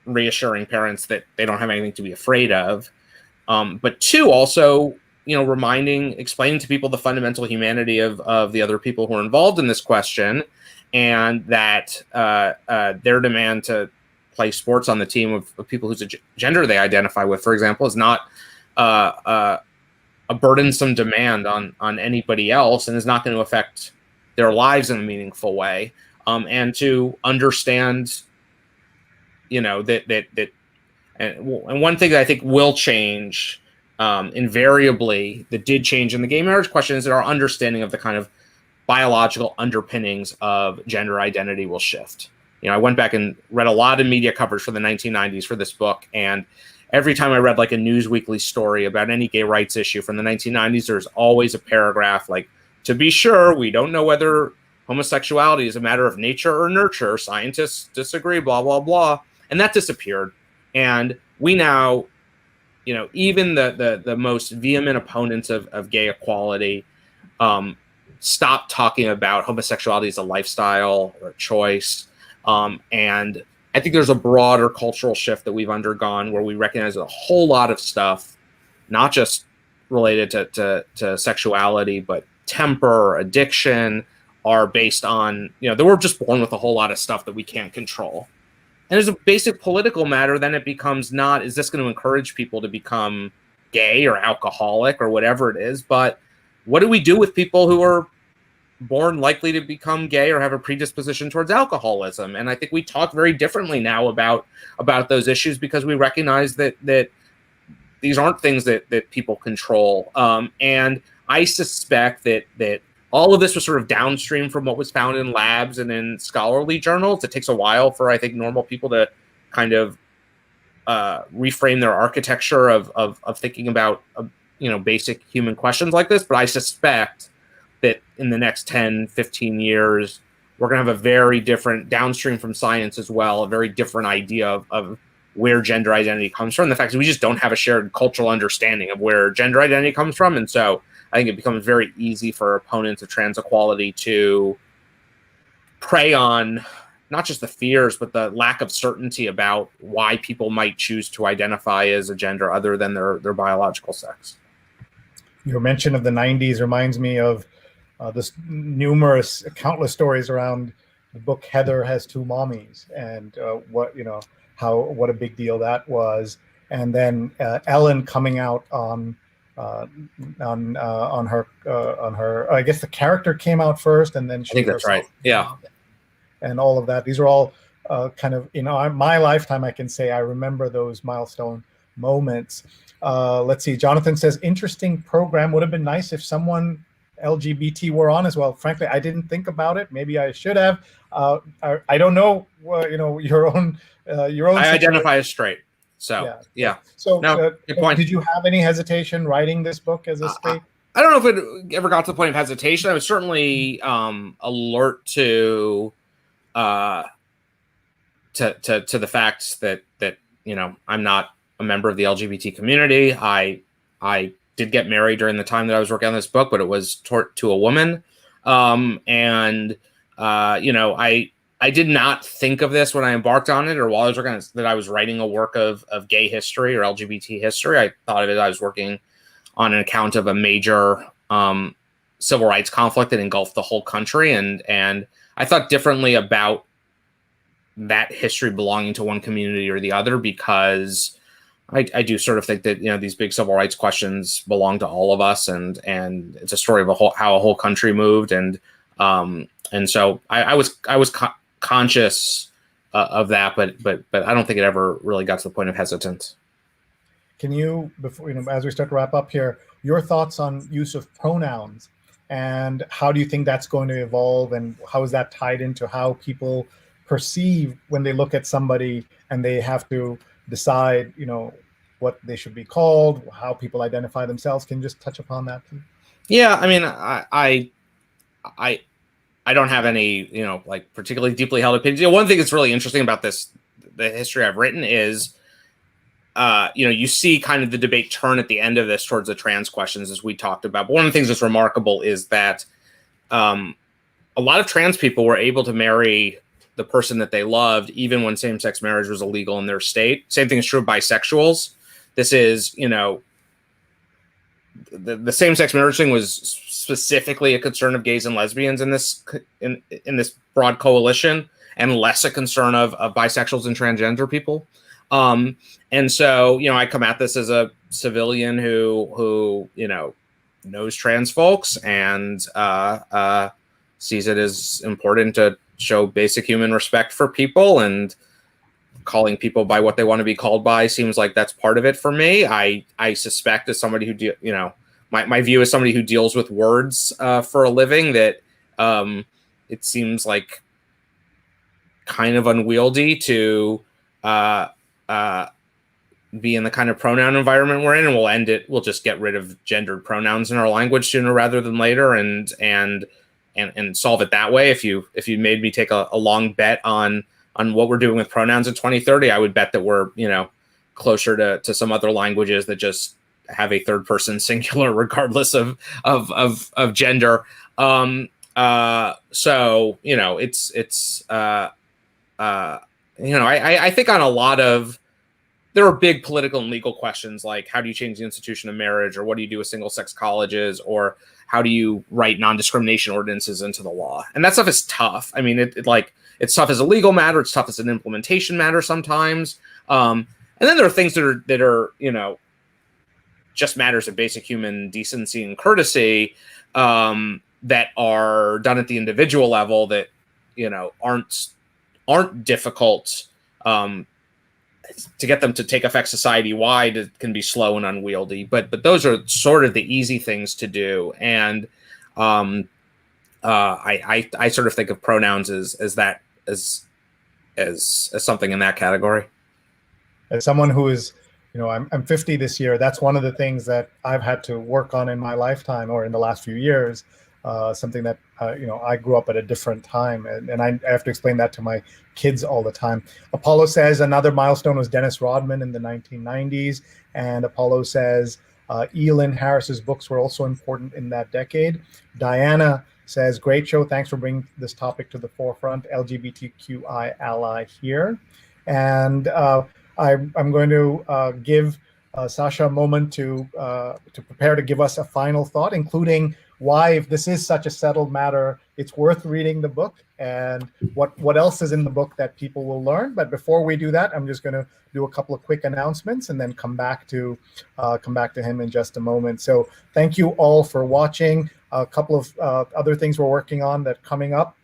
reassuring parents that they don't have anything to be afraid of. But two, also, explaining to people the fundamental humanity of the other people who are involved in this question, and that their demand to play sports on the team of people whose gender they identify with, for example, is not a burdensome demand on anybody else, and is not going to affect their lives in a meaningful way. And to understand, that and one thing that I think will change invariably, that did change in the gay marriage question, is that our understanding of the kind of biological underpinnings of gender identity will shift. I went back and read a lot of media coverage for the 1990s for this book, and every time I read like a News Weekly story about any gay rights issue from the 1990s, there's always a paragraph like, to be sure, we don't know whether homosexuality is a matter of nature or nurture. Scientists disagree, blah, blah, blah. And that disappeared. And we now, even the most vehement opponents of gay equality stop talking about homosexuality as a lifestyle or a choice. And I think there's a broader cultural shift that we've undergone where we recognize a whole lot of stuff, not just related to sexuality, but temper, addiction, are based on, that we're just born with a whole lot of stuff that we can't control. And as a basic political matter, then it becomes not, is this going to encourage people to become gay or alcoholic or whatever it is, but what do we do with people who are born likely to become gay or have a predisposition towards alcoholism? And I think we talk very differently now about those issues because we recognize that these aren't things that people control. And I suspect that all of this was sort of downstream from what was found in labs and in scholarly journals. It takes a while for, I think, normal people to kind of reframe their architecture of thinking about, basic human questions like this. But I suspect that in the next 10, 15 years, we're going to have a very different, downstream from science as well, a very different idea of where gender identity comes from. The fact that we just don't have a shared cultural understanding of where gender identity comes from. And so I think it becomes very easy for opponents of trans equality to prey on not just the fears, but the lack of certainty about why people might choose to identify as a gender other than their biological sex. Your mention of the 90s reminds me of this countless stories around the book Heather Has Two Mommies, and what a big deal that was. And then Ellen coming out on her I guess the character came out first, and then she, I think that's right. Yeah. And all of that. These are all kind of, my lifetime, I can say I remember those milestone moments. Let's see. Jonathan says, interesting program. Would have been nice if someone LGBT were on as well. Frankly, I didn't think about it. Maybe I should have. I don't know. Your own. I identify as straight. So yeah. So no, good point. Did you have any hesitation writing this book as a straight? I don't know if it ever got to the point of hesitation. I was certainly alert to the fact that I'm not a member of the LGBT community. I did get married during the time that I was working on this book, but it was to a woman. I did not think of this when I embarked on it, or while I was working on it, that I was writing a work of gay history or LGBT history. I thought of it, I was working on an account of a major civil rights conflict that engulfed the whole country. And I thought differently about that history belonging to one community or the other, because I do sort of think that, these big civil rights questions belong to all of us, and it's a story of how a whole country moved. And so I was conscious of that, but I don't think it ever really got to the point of hesitance. Can you, before, as we start to wrap up here, your thoughts on use of pronouns, and how do you think that's going to evolve, and how is that tied into how people perceive when they look at somebody and they have to decide, what they should be called, how people identify themselves? Can you just touch upon that, please? Yeah, I mean, I don't have any, particularly deeply held opinions. One thing that's really interesting about the history I've written is, you see kind of the debate turn at the end of this towards the trans questions, as we talked about. But one of the things that's remarkable is that a lot of trans people were able to marry the person that they loved, even when same-sex marriage was illegal in their state. Same thing is true of bisexuals. This is, the same-sex marriage thing was specifically a concern of gays and lesbians in this broad coalition, and less a concern of bisexuals and transgender people. And so, I come at this as a civilian who knows trans folks and sees it as important to show basic human respect for people, and calling people by what they want to be called by seems like that's part of it for me. I suspect, as somebody who, my view as somebody who deals with words for a living, that it seems like kind of unwieldy to be in the kind of pronoun environment we're in, and we'll just get rid of gendered pronouns in our language sooner rather than later, and solve it that way. If you made me take a long bet on what we're doing with pronouns in 2030, I would bet that we're, closer to some other languages that just have a third person singular regardless of gender. So I think on a lot of, there are big political and legal questions like how do you change the institution of marriage, or what do you do with single sex colleges, or how do you write non-discrimination ordinances into the law? And that stuff is tough. I mean, it's tough as a legal matter. It's tough as an implementation matter sometimes. And then there are things that are just matters of basic human decency and courtesy that are done at the individual level that aren't difficult. To get them to take effect society-wide, it can be slow and unwieldy, but those are sort of the easy things to do. And I sort of think of pronouns as something in that category. As someone who is, I'm 50 this year, that's one of the things that I've had to work on in my lifetime, or in the last few years. Something that, I grew up at a different time, and I have to explain that to my kids all the time. Apollo says another milestone was Dennis Rodman in the 1990s, and Apollo says Elin Harris's books were also important in that decade. Diana says, great show, thanks for bringing this topic to the forefront, LGBTQI ally here. And I'm going to give Sasha a moment to prepare to give us a final thought, including why, if this is such a settled matter, it's worth reading the book, and what else is in the book that people will learn. But before we do that, I'm just going to do a couple of quick announcements and then come back to him in just a moment. So thank you all for watching. A couple of other things we're working on that coming up.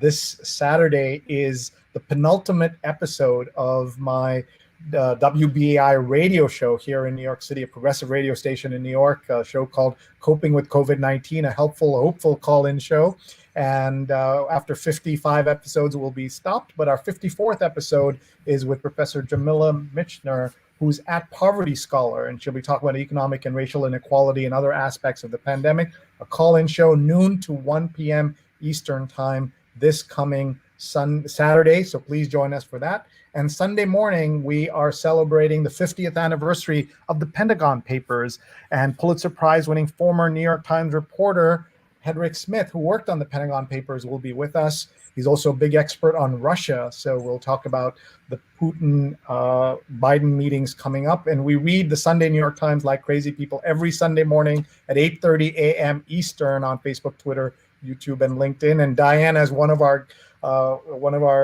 This Saturday is the penultimate episode of my WBAI radio show here in New York City, a progressive radio station in New York, a show called Coping with COVID-19, a helpful, hopeful call-in show. And after 55 episodes, it will be stopped. But our 54th episode is with Professor Jamila Michener, who's at Poverty Scholar, and she'll be talking about economic and racial inequality and other aspects of the pandemic. A call-in show, noon to 1 p.m. Eastern time this coming Saturday. So please join us for that. And Sunday morning, we are celebrating the 50th anniversary of the Pentagon Papers, and Pulitzer Prize-winning former New York Times reporter Hedrick Smith, who worked on the Pentagon Papers, will be with us. He's also a big expert on Russia, so we'll talk about the Putin-Biden meetings coming up. And we read the Sunday New York Times like crazy people every Sunday morning at 8:30 a.m. Eastern on Facebook, Twitter, YouTube, and LinkedIn. And Diana is one of our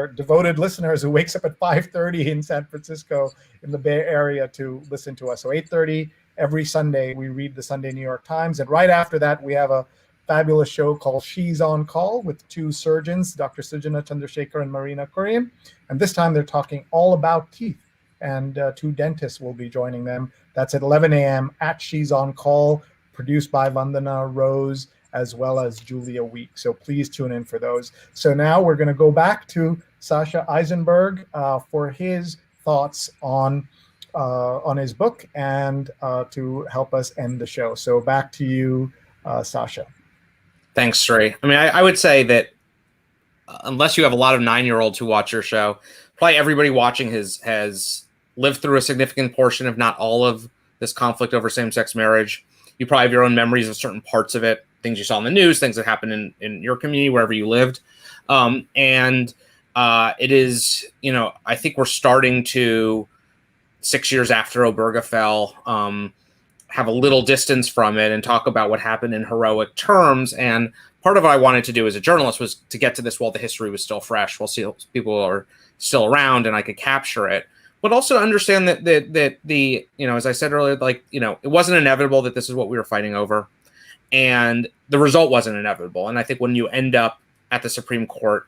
devoted listeners who wakes up at 5:30 in San Francisco in the Bay Area to listen to us. So 8:30 every Sunday, we read the Sunday New York Times. And right after that, we have a fabulous show called She's on Call with two surgeons, Dr. Sujana Chandrasekhar and Marina Kurian. And this time they're talking all about teeth, and two dentists will be joining them. That's at 11 a.m. at She's on Call, produced by Vandana, Rose, as well as Julia Week. So please tune in for those. So now we're going to go back to Sasha Issenberg for his thoughts on his book and to help us end the show. So back to you, Sasha. Thanks, Sree. I mean, I would say that unless you have a lot of 9-year-olds who watch your show, probably everybody watching has lived through a significant portion, if not all, of this conflict over same-sex marriage. You probably have your own memories of certain parts of it, things you saw in the news, things that happened in your community, wherever you lived. And it is, I think we're starting to, 6 years after Oberga fell, have a little distance from it and talk about what happened in heroic terms. And part of what I wanted to do as a journalist was to get to this while the history was still fresh, while people are still around and I could capture it. But also to understand that the, as I said earlier, it wasn't inevitable that this is what we were fighting over. And the result wasn't inevitable. And I think when you end up at the Supreme Court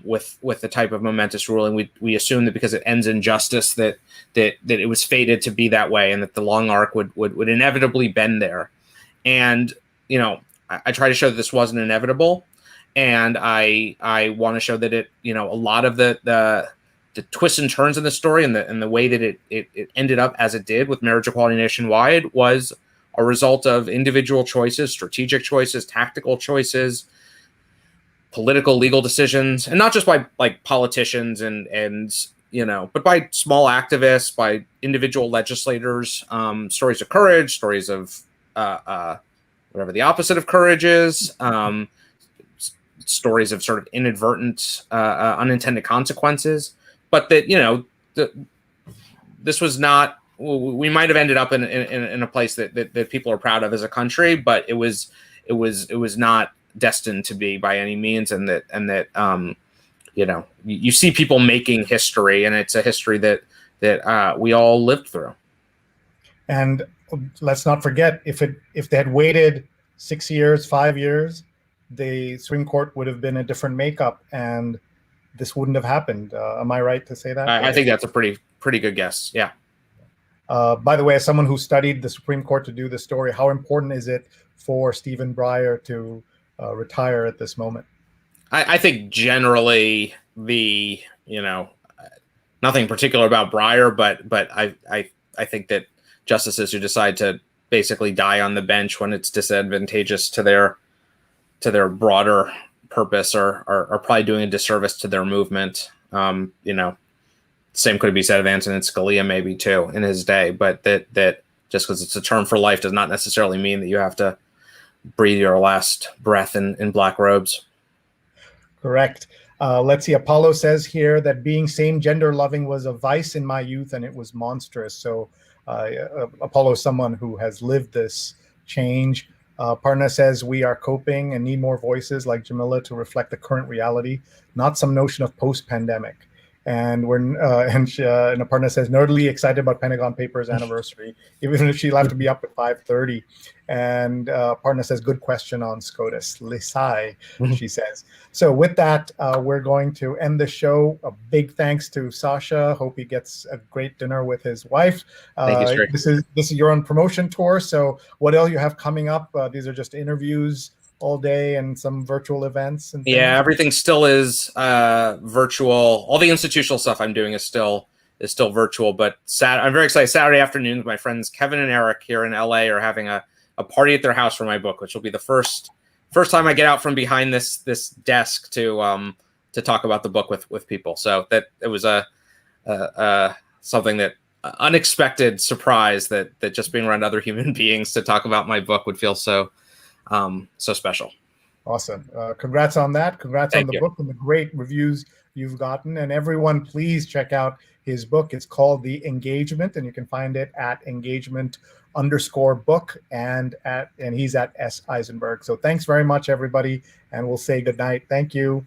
with the type of momentous ruling, we assume that because it ends in justice that it was fated to be that way, and that the long arc would inevitably bend there. And I try to show that this wasn't inevitable, and I want to show that it, a lot of the twists and turns in the story and the way that it ended up as it did with marriage equality nationwide was a result of individual choices, strategic choices, tactical choices, political, legal decisions, and not just by like politicians and but by small activists, by individual legislators. Stories of courage, stories of whatever the opposite of courage is. Stories of sort of inadvertent, unintended consequences, but that this was not. We might have ended up in a place that people are proud of as a country, but it was not destined to be by any means, and that you see people making history, and it's a history that we all lived through. And let's not forget, if they had waited 6 years, 5 years, the Supreme Court would have been a different makeup, and this wouldn't have happened. Am I right to say that? I think that's a pretty good guess. Yeah. By the way, as someone who studied the Supreme Court to do this story, how important is it for Stephen Breyer to retire at this moment? I think generally nothing particular about Breyer, but I think that justices who decide to basically die on the bench when it's disadvantageous to their broader purpose are probably doing a disservice to their movement. Same could be said of Antonin Scalia maybe too in his day, but that just because it's a term for life does not necessarily mean that you have to breathe your last breath in black robes. Correct. Let's see. Apollo says here that being same gender loving was a vice in my youth and it was monstrous. So Apollo is someone who has lived this change. Parna says we are coping and need more voices like Jamila to reflect the current reality, not some notion of post-pandemic. And Aparna says nerdily excited about Pentagon Papers anniversary, even if she'll have to be up at 5:30. And Aparna says good question on SCOTUS. Lisai, she says. So with that, we're going to end the show. A big thanks to Sasha. Hope he gets a great dinner with his wife. Thank you, Sree. This is your own promotion tour. So what else you have coming up? These are just interviews all day and some virtual events and things. Yeah, everything still is virtual. All the institutional stuff I'm doing is still virtual, but I'm very excited. Saturday afternoon, my friends Kevin and Eric here in LA are having a party at their house for my book, which will be the first time I get out from behind this desk to talk about the book with people. So that it was a something that unexpected surprise that just being around other human beings to talk about my book would feel so special. Awesome. Congrats on that. Congrats on the book and the great reviews you've gotten. And everyone, please check out his book. It's called The Engagement, and you can find it at engagement_book and he's at S. Issenberg. So thanks very much, everybody. And we'll say good night. Thank you.